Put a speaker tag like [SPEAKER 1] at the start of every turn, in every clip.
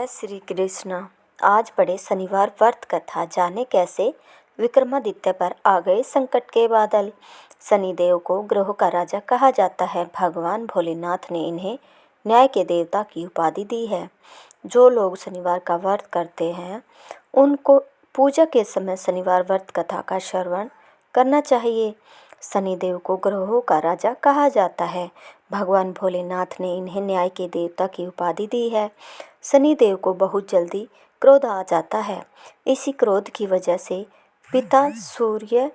[SPEAKER 1] जय श्री कृष्ण। आज बड़े शनिवार व्रत कथा। जाने कैसे विक्रमादित्य पर आ गए संकट के बादल। शनिदेव को ग्रहों का राजा कहा जाता है। भगवान भोलेनाथ ने इन्हें न्याय के देवता की उपाधि दी है। जो लोग शनिवार का व्रत करते हैं उनको पूजा के समय शनिवार व्रत कथा का श्रवण करना चाहिए। शनिदेव को ग्रहों का राजा कहा जाता है। भगवान भोलेनाथ ने इन्हें न्याय के देवता की उपाधि दी है। शनिदेव को बहुत जल्दी क्रोध आ जाता है। इसी क्रोध की वजह से पिता सूर्य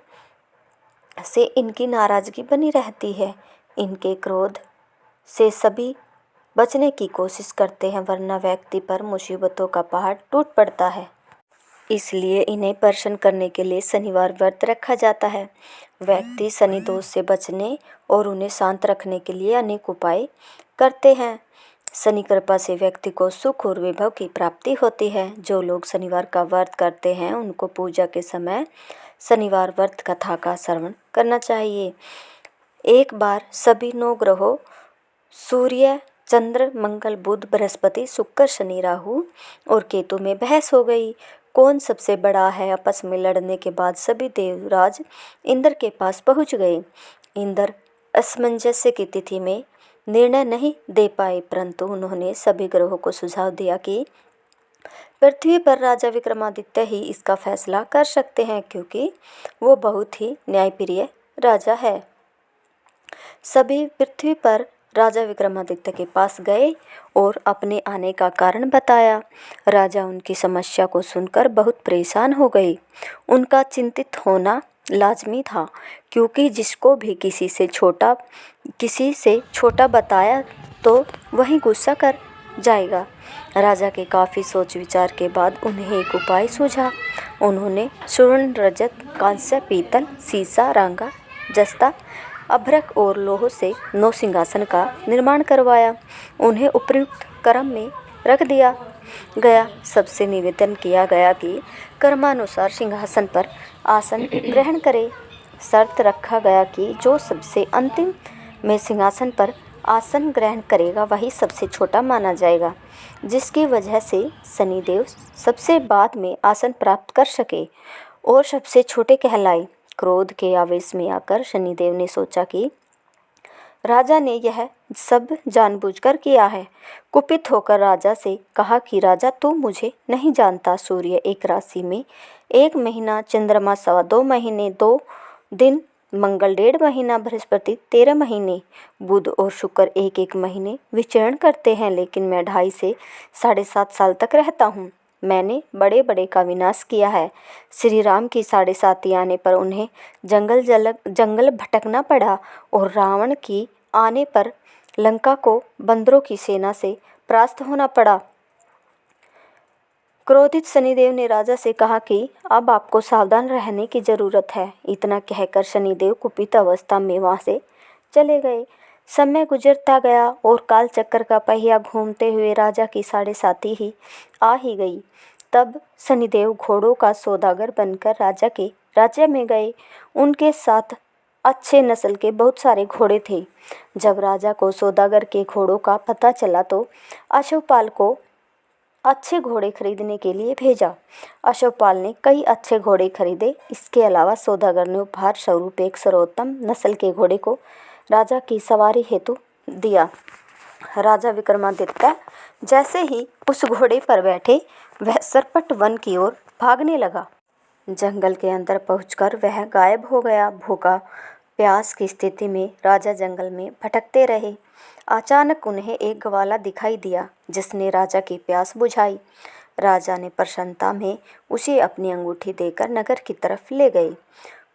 [SPEAKER 1] से इनकी नाराजगी बनी रहती है। इनके क्रोध से सभी बचने की कोशिश करते हैं, वरना व्यक्ति पर मुसीबतों का पहाड़ टूट पड़ता है। इसलिए इन्हें प्रसन्न करने के लिए शनिवार व्रत रखा जाता है। व्यक्ति शनि दोष से बचने और उन्हें शांत रखने के लिए अनेक उपाय करते हैं। शनि कृपा से व्यक्ति को सुख और वैभव की प्राप्ति होती है। जो लोग शनिवार का व्रत करते हैं उनको पूजा के समय शनिवार व्रत कथा का श्रवण करना चाहिए। एक बार सभी 9 ग्रहों सूर्य, चंद्र, मंगल, बुध, बृहस्पति, शुक्र, शनि, राहु और केतु में बहस हो गई। कौन सबसे बड़ा है। आपस में लड़ने के बाद सभी देवराज इंद्र के पास पहुंच गए। इंद्र असमंजस्य की तिथि में निर्णय नहीं दे पाए, परंतु उन्होंने सभी ग्रहों को सुझाव दिया कि पृथ्वी पर राजा विक्रमादित्य ही इसका फैसला कर सकते हैं, क्योंकि वो बहुत ही न्यायप्रिय राजा है। सभी पृथ्वी पर राजा विक्रमादित्य के पास गए और अपने आने का कारण बताया। राजा उनकी समस्या को सुनकर बहुत परेशान हो गए। उनका चिंतित होना लाजमी था, क्योंकि जिसको भी किसी से छोटा बताया तो वही गुस्सा कर जाएगा। राजा के काफ़ी सोच विचार के बाद उन्हें एक उपाय सूझा। उन्होंने स्वर्ण, रजत, कांस्य, पीतल, सीसा, रांगा, जस्ता, अभ्रक और लोह से 9 सिंहासन का निर्माण करवाया। उन्हें उपयुक्त क्रम में रख दिया गया। सबसे निवेदन किया गया कि कर्मानुसार सिंहासन पर आसन ग्रहण करे। शर्त रखा गया कि जो सबसे अंतिम में सिंहासन पर आसन ग्रहण करेगा वही सबसे छोटा माना जाएगा, जिसकी वजह से शनिदेव सबसे बाद में आसन प्राप्त कर सके और सबसे छोटे कहलाए। क्रोध के आवेश में आकर शनिदेव ने सोचा कि राजा ने यह सब जानबूझकर किया है। कुपित होकर राजा से कहा कि राजा, तू मुझे नहीं जानता। सूर्य एक राशि में 1 महीना, चंद्रमा 2.25 महीने 2 दिन, मंगल 1.5 महीना, बृहस्पति 13 महीने, बुध और शुक्र 1-1 महीने विचरण करते हैं, लेकिन मैं 2.5 से 7.5 साल तक रहता हूँ। मैंने बड़े बड़े का विनाश किया है। श्री राम की 7.5 आने पर उन्हें जंगल भटकना पड़ा और रावण की आने पर लंका को बंदरों की सेना से परास्त होना पड़ा। क्रोधित शनिदेव ने राजा से कहा कि अब आपको सावधान रहने की जरूरत है। इतना कहकर शनिदेव कुपित अवस्था में वहां से चले गए। समय गुजरता गया और काल चक्र का पहिया घूमते हुए राजा की 7.5 ही आ ही गई। तब शनिदेव घोड़ों का सौदागर बनकर राजा के राज्य में गए। उनके साथ अच्छे नस्ल के बहुत सारे घोड़े थे। जब राजा को सौदागर के घोड़ों का पता चला तो अश्वपाल को अच्छे घोड़े खरीदने के लिए भेजा। अश्वपाल ने कई अच्छे घोड़े खरीदे। इसके अलावा सौदागर ने उपहार स्वरूप एक सर्वोत्तम नस्ल के घोड़े को राजा की सवारी हेतु दिया। राजा विक्रमादित्य जैसे ही उस घोड़े पर बैठे, वह सरपट वन की ओर भागने लगा। जंगल के अंदर पहुंचकर वह गायब हो गया। भूखा प्यास की स्थिति में राजा जंगल में भटकते रहे। अचानक उन्हें एक ग्वाला दिखाई दिया, जिसने राजा की प्यास बुझाई। राजा ने प्रसन्नता में उसे अपनी अंगूठी देकर नगर की तरफ ले गए।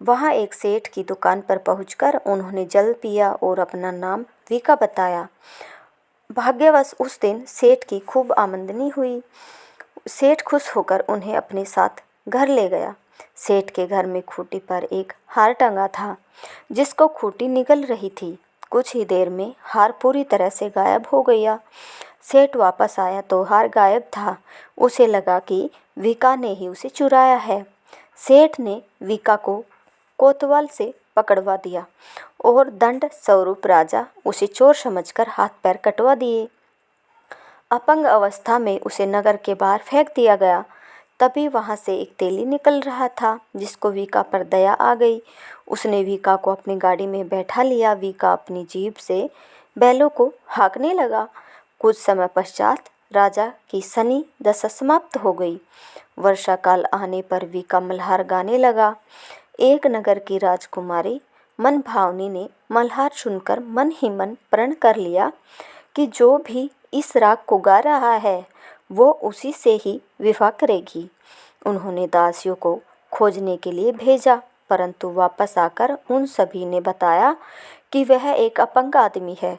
[SPEAKER 1] वहां एक सेठ की दुकान पर पहुंचकर उन्होंने जल पिया और अपना नाम वीका बताया। भाग्यवश उस दिन सेठ की खूब आमदनी हुई। सेठ खुश होकर उन्हें अपने साथ घर ले गया। सेठ के घर में खूंटी पर एक हार टंगा था, जिसको खूंटी निगल रही थी। कुछ ही देर में हार पूरी तरह से गायब हो गया। सेठ वापस आया तो हार गायब था। उसे लगा कि वीका ने ही उसे चुराया है। सेठ ने वीका को कोतवाल से पकड़वा दिया और दंड स्वरूप राजा उसे चोर समझकर हाथ पैर कटवा दिए। अपंग अवस्था में उसे नगर के बाहर फेंक दिया गया। तभी वहाँ से एक तेली निकल रहा था, जिसको वीका पर दया आ गई। उसने वीका को अपनी गाड़ी में बैठा लिया। वीका अपनी जीभ से बैलों को हाँकने लगा। कुछ समय पश्चात राजा की शनि दशा समाप्त हो गई। वर्षा काल आने पर वीका मल्हार गाने लगा। एक नगर की राजकुमारी मनभावनी ने मल्हार सुनकर मन ही मन प्रण कर लिया कि जो भी इस राग को गा रहा है वो उसी से ही विवाह करेगी। उन्होंने दासियों को खोजने के लिए भेजा, परंतु वापस आकर उन सभी ने बताया कि वह एक अपंग आदमी है।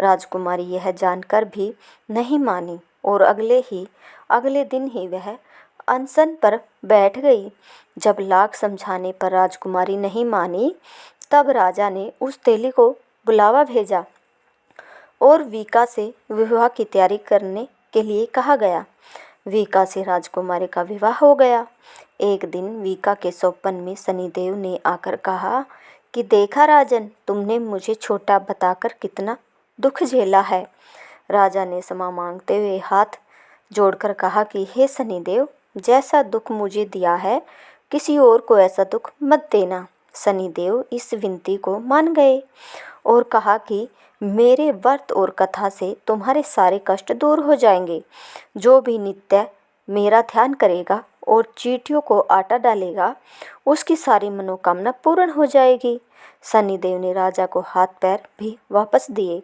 [SPEAKER 1] राजकुमारी यह जानकर भी नहीं मानी और अगले दिन ही वह अनशन पर बैठ गई। जब लाख समझाने पर राजकुमारी नहीं मानी, तब राजा ने उस तेली को बुलावा भेजा और वीका से विवाह की तैयारी करने के लिए कहा गया। वीका से राजकुमारी का विवाह हो गया। एक दिन वीका के स्वप्न में शनिदेव ने आकर कहा कि देखा राजन, तुमने मुझे छोटा बताकर कितना दुख झेला है। राजा ने क्षमा मांगते हुए हाथ जोड़कर कहा कि हे शनिदेव, जैसा दुख मुझे दिया है किसी और को ऐसा दुख मत देना। शनिदेव इस विनती को मान गए और कहा कि मेरे व्रत और कथा से तुम्हारे सारे कष्ट दूर हो जाएंगे। जो भी नित्य मेरा ध्यान करेगा और चींटियों को आटा डालेगा, उसकी सारी मनोकामना पूर्ण हो जाएगी। शनिदेव ने राजा को हाथ पैर भी वापस दिए।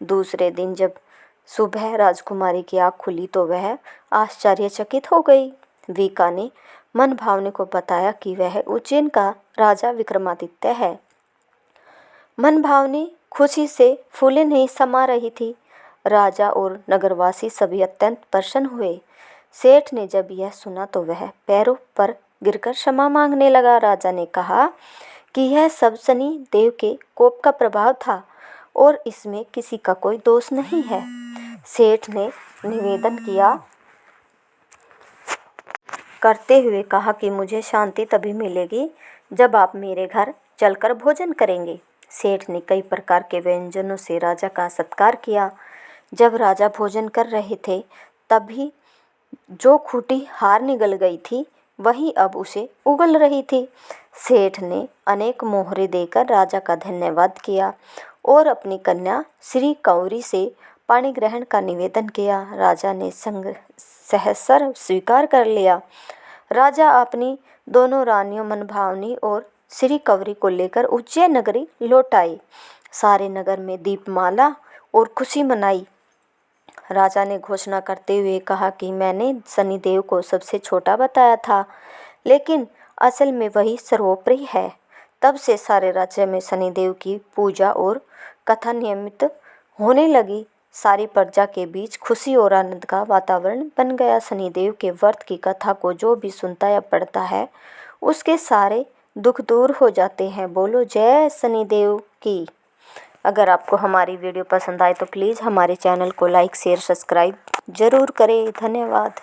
[SPEAKER 1] दूसरे दिन जब सुबह राजकुमारी की आँख खुली तो वह आश्चर्यचकित हो गई। वीका ने मनभावनी को बताया कि वह उज्जैन का राजा विक्रमादित्य है। मनभावनी खुशी से फूले नहीं समा रही थी। राजा और नगरवासी सभी अत्यंत प्रसन्न हुए। सेठ ने जब यह सुना तो वह पैरों पर गिरकर क्षमा मांगने लगा। राजा ने कहा कि यह सब शनि देव के कोप का प्रभाव था और इसमें किसी का कोई दोष नहीं है। सेठ ने निवेदन करते हुए कहा कि मुझे शांति तभी मिलेगी जब आप मेरे घर चलकर भोजन करेंगे। सेठ ने कई प्रकार के व्यंजनों से राजा का सत्कार किया। जब राजा भोजन कर रहे थे तभी जो खूंटी हार निगल गई थी वही अब उसे उगल रही थी। सेठ ने अनेक मोहरे देकर राजा का धन्यवाद किया और अपनी कन्या श्री कौरी से पाणी ग्रहण का निवेदन किया। राजा ने सहसर स्वीकार कर लिया। राजा अपनी दोनों रानियों मनभावनी और श्री कौरी को लेकर उज्जैन नगरी लौट आए। सारे नगर में दीपमाला और खुशी मनाई। राजा ने घोषणा करते हुए कहा कि मैंने शनिदेव को सबसे छोटा बताया था, लेकिन असल में वही सर्वोपरि है। तब से सारे राज्य में शनिदेव की पूजा और कथा नियमित होने लगी। सारी प्रजा के बीच खुशी और आनंद का वातावरण बन गया। शनिदेव के व्रत की कथा को जो भी सुनता या पढ़ता है उसके सारे दुख दूर हो जाते हैं। बोलो जय शनिदेव की। अगर आपको हमारी वीडियो पसंद आए तो प्लीज़ हमारे चैनल को लाइक शेयर सब्सक्राइब ज़रूर करें। धन्यवाद।